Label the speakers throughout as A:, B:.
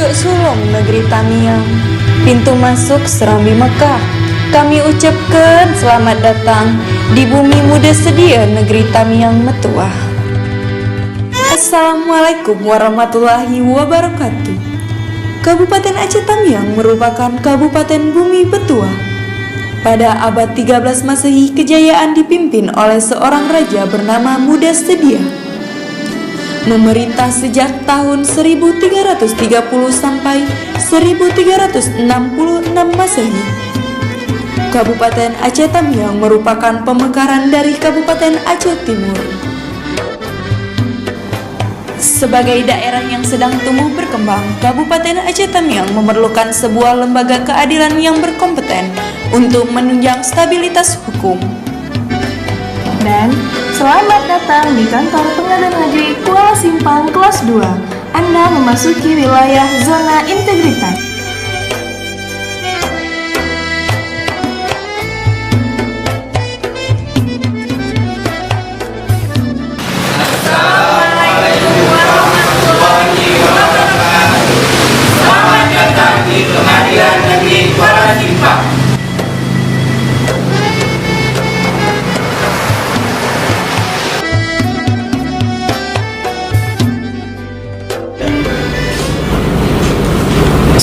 A: Pucuk sulung negeri Tamiang, pintu masuk Serambi Mekah. Kami ucapkan selamat datang di bumi muda sedia negeri Tamiang Metuah. Assalamualaikum warahmatullahi wabarakatuh. Kabupaten Aceh Tamiang merupakan kabupaten bumi petuah. Pada abad 13 Masehi, kejayaan dipimpin oleh seorang raja bernama Muda Sedia. Memerintah sejak tahun 1330 sampai 1366 Masehi. Kabupaten Aceh Tamiang merupakan pemekaran dari Kabupaten Aceh Timur. Sebagai daerah yang sedang tumbuh berkembang, Kabupaten Aceh Tamiang memerlukan sebuah lembaga keadilan yang berkompeten untuk menunjang stabilitas hukum.
B: Dan selamat datang di kantor Pengadilan Negeri Kuala Simpang kelas 2. Anda memasuki wilayah zona integritas.
C: Assalamualaikum warahmatullahi wabarakatuh. Selamat datang di Pengadilan Negeri Kuala Simpang.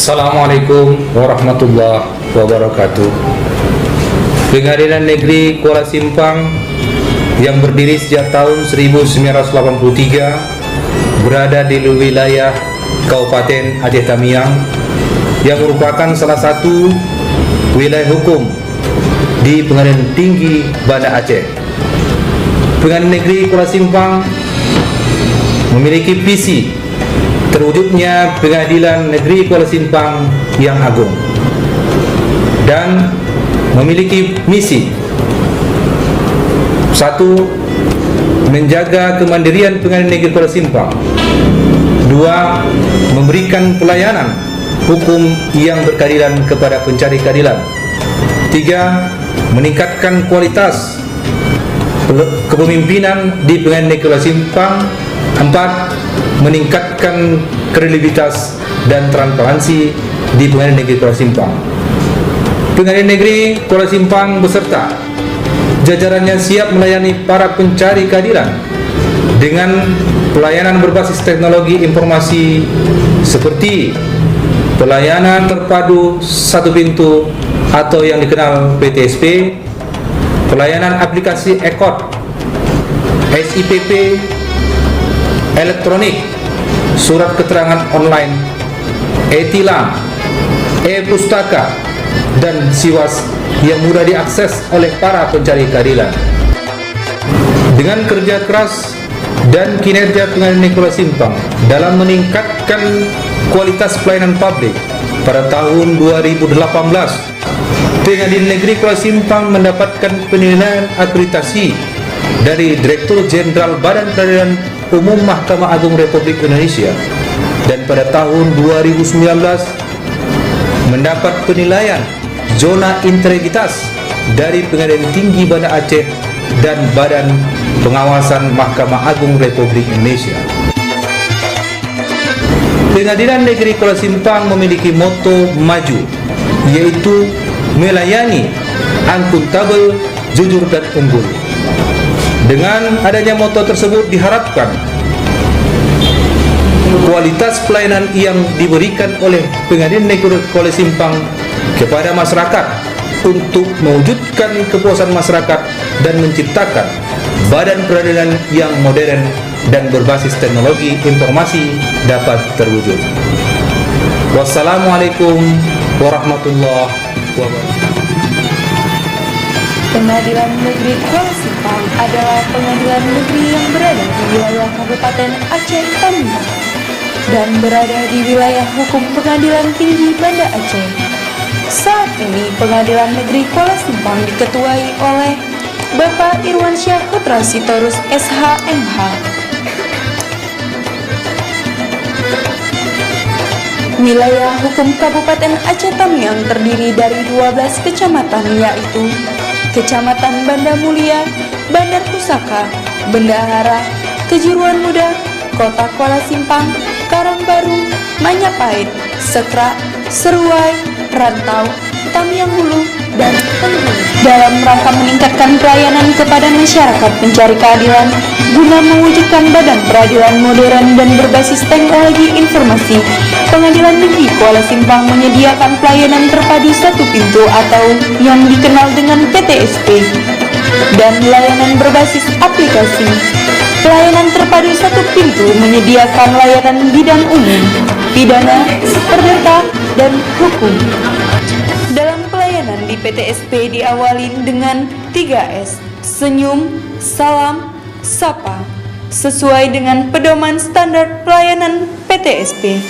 D: Assalamualaikum warahmatullahi wabarakatuh. Pengadilan Negeri Kuala Simpang yang berdiri sejak tahun 1983 berada di wilayah Kabupaten Aceh Tamiang yang merupakan salah satu wilayah hukum di Pengadilan Tinggi Banda Aceh. Pengadilan Negeri Kuala Simpang memiliki visi terwujudnya Pengadilan Negeri Kuala Simpang yang agung dan memiliki misi: 1. Menjaga kemandirian Pengadilan Negeri Kuala Simpang. 2. Memberikan pelayanan hukum yang berkeadilan kepada pencari keadilan. 3. Meningkatkan kualitas kepemimpinan di Pengadilan Negeri Kuala Simpang. 4. Meningkatkan kredibilitas dan transparansi di Pengadilan Negeri Kuala Simpang. Pengadilan Negeri Kuala Simpang beserta jajarannya siap melayani para pencari keadilan dengan pelayanan berbasis teknologi informasi seperti pelayanan terpadu satu pintu atau yang dikenal PTSP, pelayanan aplikasi EKOT, SIPP, elektronik, surat keterangan online, e-tilang, e-pustaka, dan siwas yang mudah diakses oleh para pencari keadilan. Dengan kerja keras dan kinerja Pengadilan Negeri Kuala Simpang dalam meningkatkan kualitas pelayanan publik, pada tahun 2018 Pengadilan Negeri Kuala Simpang mendapatkan penilaian akreditasi dari Direktur Jenderal Badan Peradilan Umum Mahkamah Agung Republik Indonesia, dan pada tahun 2019 mendapat penilaian zona integritas dari Pengadilan Tinggi Banda Aceh dan Badan Pengawasan Mahkamah Agung Republik Indonesia. Pengadilan Negeri Kuala Simpang memiliki moto maju, yaitu melayani, akuntabel, jujur dan unggul. Dengan adanya moto tersebut diharapkan kualitas pelayanan yang diberikan oleh Pengadilan Negeri Kuala Simpang kepada masyarakat untuk mewujudkan kepuasan masyarakat dan menciptakan badan peradilan yang modern dan berbasis teknologi informasi dapat terwujud. Wassalamualaikum warahmatullahi wabarakatuh.
A: Pengadilan Negeri Kuala Simpang adalah pengadilan negeri yang berada di wilayah Kabupaten Aceh Tamiang dan berada di wilayah hukum Pengadilan Tinggi Banda Aceh. Saat ini Pengadilan Negeri Kuala Simpang diketuai oleh Bapak Irwansyah Putra Sitorus SH.MH. Wilayah hukum Kabupaten Aceh Tamiang terdiri dari 12 kecamatan, yaitu Kecamatan Banda Mulia, Bandar Pusaka, Bendahara, Kejuruan Muda, Kota Kuala Simpang, Karangbaru, Majapahit, Sekrak, Seruai, Rantau, Tamiang Hulu, dan Tenggulu dalam rangka meningkatkan pelayanan kepada masyarakat pencari keadilan guna mewujudkan badan peradilan modern dan berbasis teknologi informasi. Pengadilan Negeri Kuala Simpang menyediakan pelayanan terpadu satu pintu atau yang dikenal dengan PTSP dan layanan berbasis aplikasi. Pelayanan terpadu satu pintu menyediakan layanan bidang umum, pidana, perdata, dan hukum. Dalam pelayanan di PTSP diawali dengan 3S, senyum, salam, sapa, sesuai dengan pedoman standar pelayanan PTSP.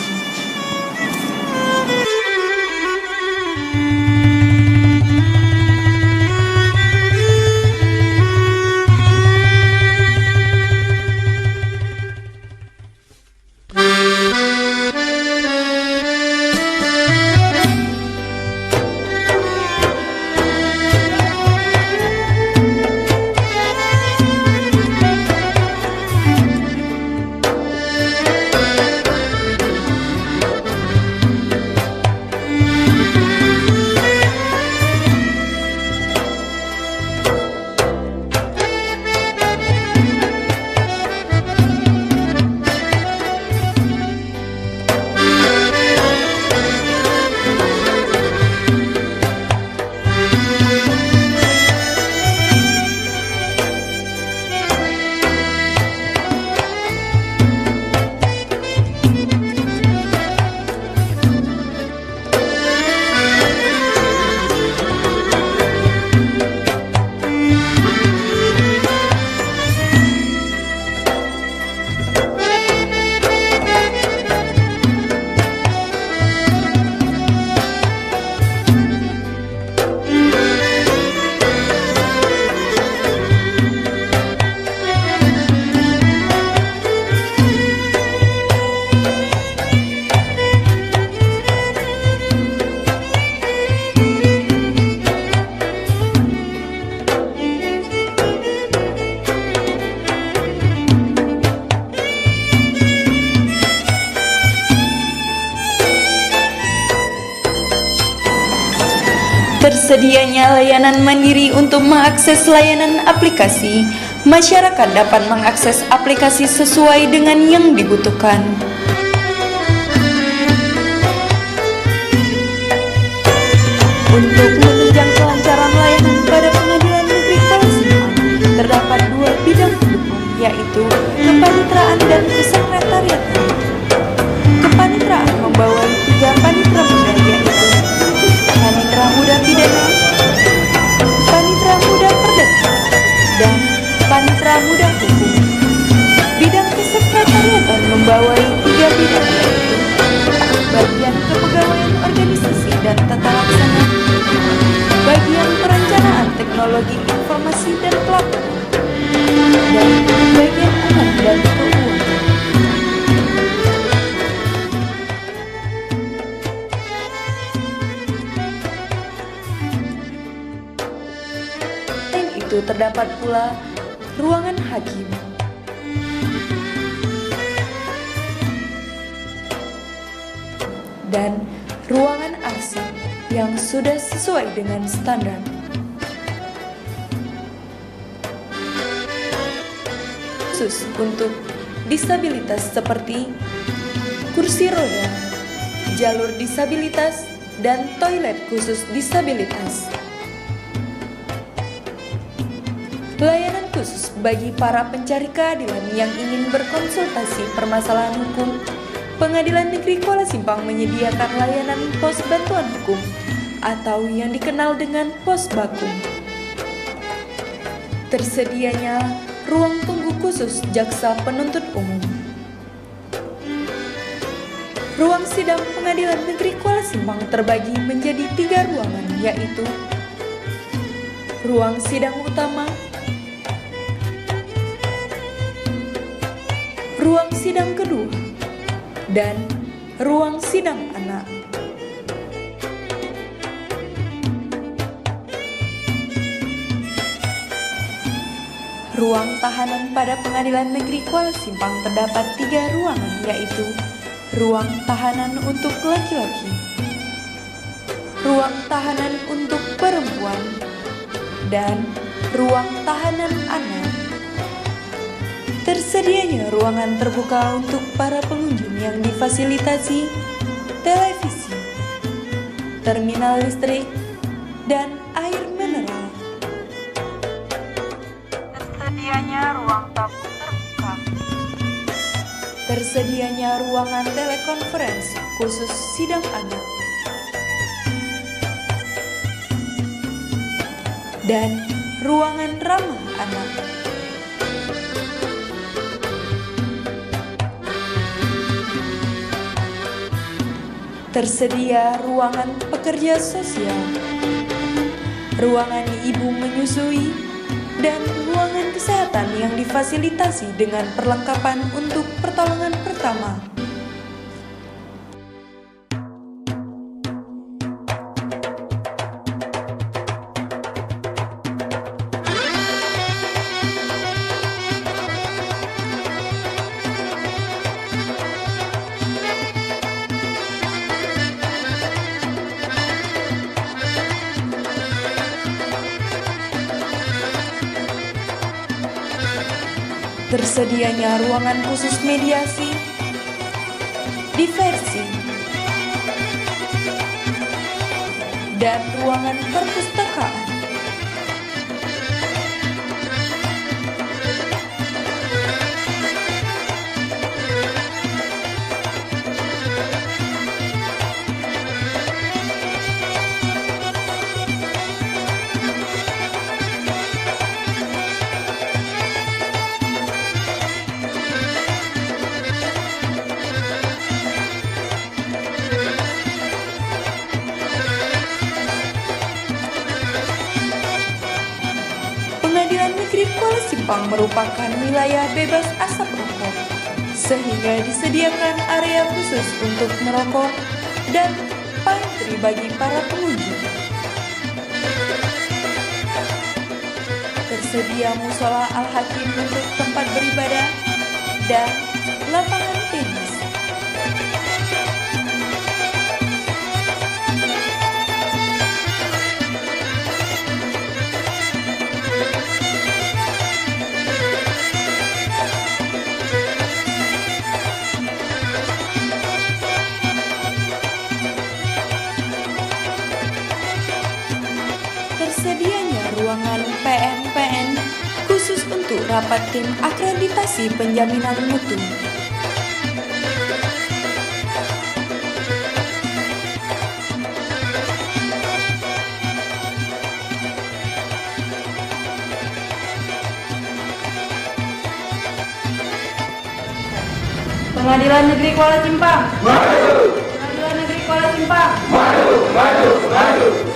A: Tersedianya layanan mandiri untuk mengakses layanan aplikasi, masyarakat dapat mengakses aplikasi sesuai dengan yang dibutuhkan. Untuk menunjang kelancaran layanan pada Pengadilan Negeri Kuala Simpang, terdapat dua bidang pendukung, yaitu kepaniteraan dan kesekretariatan. Kepaniteraan membawahi 3 panitera muda, yaitu Panitera Muda Pidana, Panitera Muda Perdata, dan Panitera Muda Hukum. Bidang kesekretariatan membawahi 3 bidang, yaitu bagian kepegawaian organisasi dan tata laksana, bagian perencanaan teknologi informasi dan pelaporan, dan bagian umum dan keuangan. Itu terdapat pula ruangan hakim. Dan ruangan arsip yang sudah sesuai dengan standar. Khusus untuk disabilitas seperti kursi roda, jalur disabilitas, dan toilet khusus disabilitas. Layanan khusus bagi para pencari keadilan yang ingin berkonsultasi permasalahan hukum, Pengadilan Negeri Kuala Simpang menyediakan layanan pos bantuan hukum atau yang dikenal dengan pos bakum. Tersedianya ruang tunggu khusus jaksa penuntut umum. Ruang sidang Pengadilan Negeri Kuala Simpang terbagi menjadi 3 ruangan, yaitu ruang sidang utama, ruang sidang kedua, dan ruang sidang anak. Ruang tahanan pada Pengadilan Negeri Kuala Simpang terdapat 3 ruangan, yaitu ruang tahanan untuk laki-laki, ruang tahanan untuk perempuan, dan ruang tahanan anak. Tersedianya ruangan terbuka untuk para pengunjung yang difasilitasi televisi, terminal listrik, dan air mineral.
B: Tersedianya ruang tamu terbuka.
A: Tersedianya ruangan telekonferensi khusus sidang anak. Dan ruangan ramah anak. Tersedia ruangan pekerja sosial, ruangan ibu menyusui, dan ruangan kesehatan yang difasilitasi dengan perlengkapan untuk pertolongan pertama. Tersedianya ruangan khusus mediasi, diversi, dan ruangan perpustakaan. Pengadilan Negeri Kuala Simpang merupakan wilayah bebas asap rokok, sehingga disediakan area khusus untuk merokok dan pantry bagi para pengunjung. Tersedia musola Al-Hakim untuk tempat beribadah dan lapangan tenis. Tersedianya ruangan PNPN khusus untuk rapat tim akreditasi penjaminan mutu.
B: Pengadilan Negeri Kuala Simpang.
C: Maju,
B: Pengadilan Negeri Kuala Simpang.
C: maju, maju, maju.